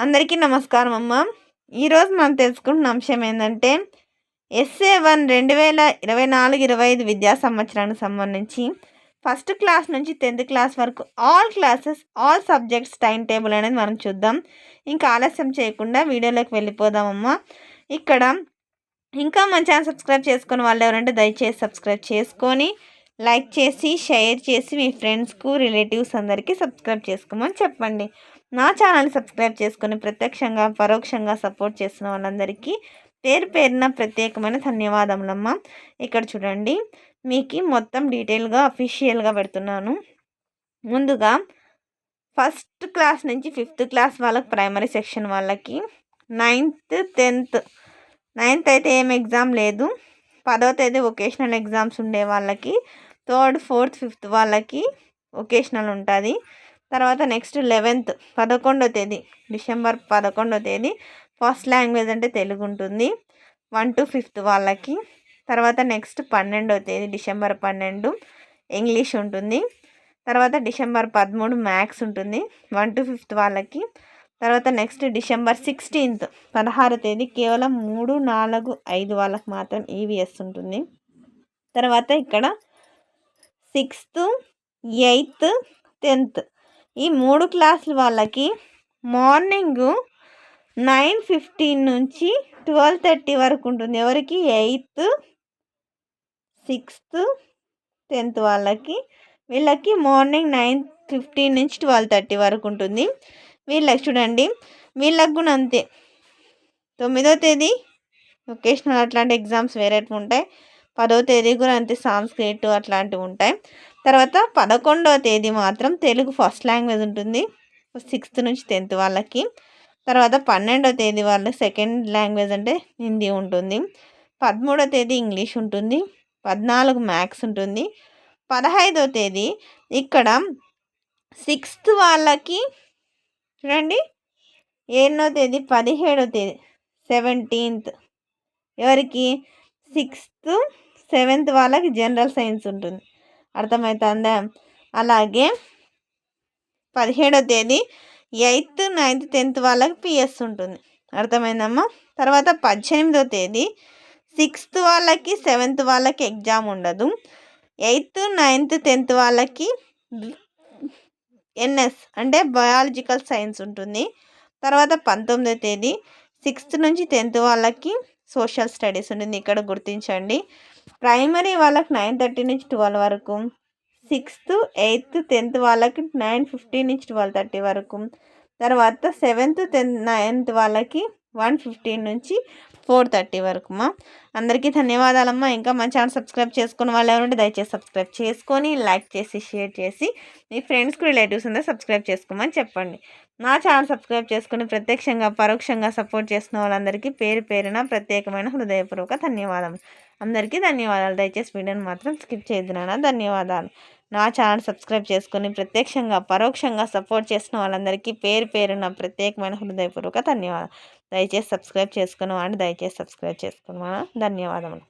అందరికీ నమస్కారం అమ్మ. ఈరోజు మనం తెలుసుకుంటున్న అంశం ఏంటంటే SA1 2024-25 విద్యా సంవత్సరానికి సంబంధించి ఫస్ట్ క్లాస్ నుంచి 10th క్లాస్ వరకు all classes all subjects time table అనేది మనం చూద్దాం. ఇంకా ఆలస్యం చేయకుండా వీడియోలోకి వెళ్ళిపోదామమ్మా. ఇక్కడ ఇంకా మన ఛానల్ సబ్స్క్రైబ్ చేసుకుని వాళ్ళు ఎవరంటే దయచేసి సబ్స్క్రైబ్ చేసుకొని లైక్ చేసి షేర్ చేసి మీ ఫ్రెండ్స్కు రిలేటివ్స్ అందరికీ సబ్స్క్రైబ్ చేసుకోమని చెప్పండి. నా ఛానల్ని సబ్స్క్రైబ్ చేసుకొని ప్రత్యక్షంగా పరోక్షంగా సపోర్ట్ చేస్తున్న వాళ్ళందరికీ పేరు పేరున ప్రత్యేకమైన ధన్యవాదములమ్మ. ఇక్కడ చూడండి, మీకు మొత్తం డీటెయిల్గా అఫీషియల్గా పెడుతున్నాను. ముందుగా ఫస్ట్ క్లాస్ నుంచి 5th క్లాస్ వాళ్ళకి ప్రైమరీ సెక్షన్ వాళ్ళకి 9th 10th 9th అయితే ఏం ఎగ్జామ్ లేదు. 10వ తేదీ వొకేషనల్ ఎగ్జామ్స్ ఉండే వాళ్ళకి 3rd 4th 5th వాళ్ళకి వొకేషనల్ ఉంటుంది. తర్వాత నెక్స్ట్ 11th 11వ తేదీ డిసెంబర్ 11వ తేదీ ఫస్ట్ లాంగ్వేజ్ అంటే తెలుగు ఉంటుంది 1 to 5th వాళ్ళకి. తర్వాత నెక్స్ట్ 12వ తేదీ డిసెంబర్ 12 ఇంగ్లీష్ ఉంటుంది. తర్వాత డిసెంబర్ 13 మ్యాథ్స్ ఉంటుంది 1 to 5th వాళ్ళకి. తర్వాత నెక్స్ట్ డిసెంబర్ 16th 16వ తేదీ కేవలం 3, 4, 5 వాళ్ళకి మాత్రం EVS ఉంటుంది. తర్వాత ఇక్కడ 6th 8th 10th ఈ 3 క్లాసుల వాళ్ళకి మార్నింగ్ 9:15 నుంచి 12:30 వరకు ఉంటుంది. ఎవరికి 8th 6th 10th వాళ్ళకి వీళ్ళకి మార్నింగ్ 9:15 నుంచి 12:30 వరకు ఉంటుంది. వీళ్ళకి చూడండి, వీళ్ళకి కూడా అంతే. 9వ తేదీ వొకేషనల్ అట్లాంటి ఎగ్జామ్స్ వేరే ఉంటాయి. 10వ తేదీ కూడా అంతే, సాంస్క్రిట్ అట్లాంటివి ఉంటాయి. తర్వాత 11వ తేదీ మాత్రం తెలుగు ఫస్ట్ లాంగ్వేజ్ ఉంటుంది 6th నుంచి 10th వాళ్ళకి. తర్వాత 12వ తేదీ వాళ్ళ సెకండ్ లాంగ్వేజ్ అంటే హిందీ ఉంటుంది. 13వ తేదీ ఇంగ్లీష్ ఉంటుంది. 14 మ్యాథ్స్ ఉంటుంది. 15వ తేదీ ఇక్కడ 6th వాళ్ళకి చూడండి, 8వ తేదీ 17వ తేదీ 17th ఎవరికి 6th 7th వాళ్ళకి జనరల్ సైన్స్ ఉంటుంది. అర్థమవుతుందా? అలాగే 17వ తేదీ 8th 9th 10th వాళ్ళకి PS ఉంటుంది. అర్థమైందమ్మా? తర్వాత 18వ తేదీ 6th వాళ్ళకి 7th వాళ్ళకి ఎగ్జామ్ ఉండదు. 8th 9th 10th వాళ్ళకి NS అంటే బయాలజికల్ సైన్స్ ఉంటుంది. తర్వాత 19వ తేదీ 6th నుంచి 10th వాళ్ళకి సోషల్ స్టడీస్ ఉంటుంది. ఇక్కడ గుర్తించండి, ప్రైమరీ వాళ్ళకి 9:30 నుంచి 12 వరకు, 6th 8th 10th వాళ్ళకి 9:15 నుంచి 12:30 వరకు, తర్వాత 7th 10th 9th వాళ్ళకి 1:15 నుంచి 4:30 వరకు. అందరికీ ధన్యవాదాలమ్మా. ఇంకా మన ఛానల్ సబ్స్క్రైబ్ చేసుకున్న వాళ్ళు ఎవరంటే దయచేసి సబ్స్క్రైబ్ చేసుకొని లైక్ చేసి షేర్ చేసి మీ ఫ్రెండ్స్కి రిలేటివ్స్ అందరూ సబ్స్క్రైబ్ చేసుకోమని చెప్పండి. నా ఛానల్ సబ్స్క్రైబ్ చేసుకుని ప్రత్యక్షంగా పరోక్షంగా సపోర్ట్ చేస్తున్న వాళ్ళందరికీ పేరు పేరున ప్రత్యేకమైన హృదయపూర్వక ధన్యవాదాలు. అందరికీ ధన్యవాదాలు. దయచేసి వీడియోని మాత్రం స్కిప్ చేయొద్దు నాన్న. ధన్యవాదాలు. నా ఛానల్ సబ్స్క్రైబ్ చేసుకుని ప్రత్యక్షంగా పరోక్షంగా సపోర్ట్ చేసిన వాళ్ళందరికీ పేరు పేరున ప్రత్యేకమైన హృదయపూర్వక ధన్యవాదాలు. దయచేసి సబ్స్క్రైబ్ చేసుకుని వాడిని దయచేసి సబ్స్క్రైబ్ చేసుకుని ధన్యవాదములు.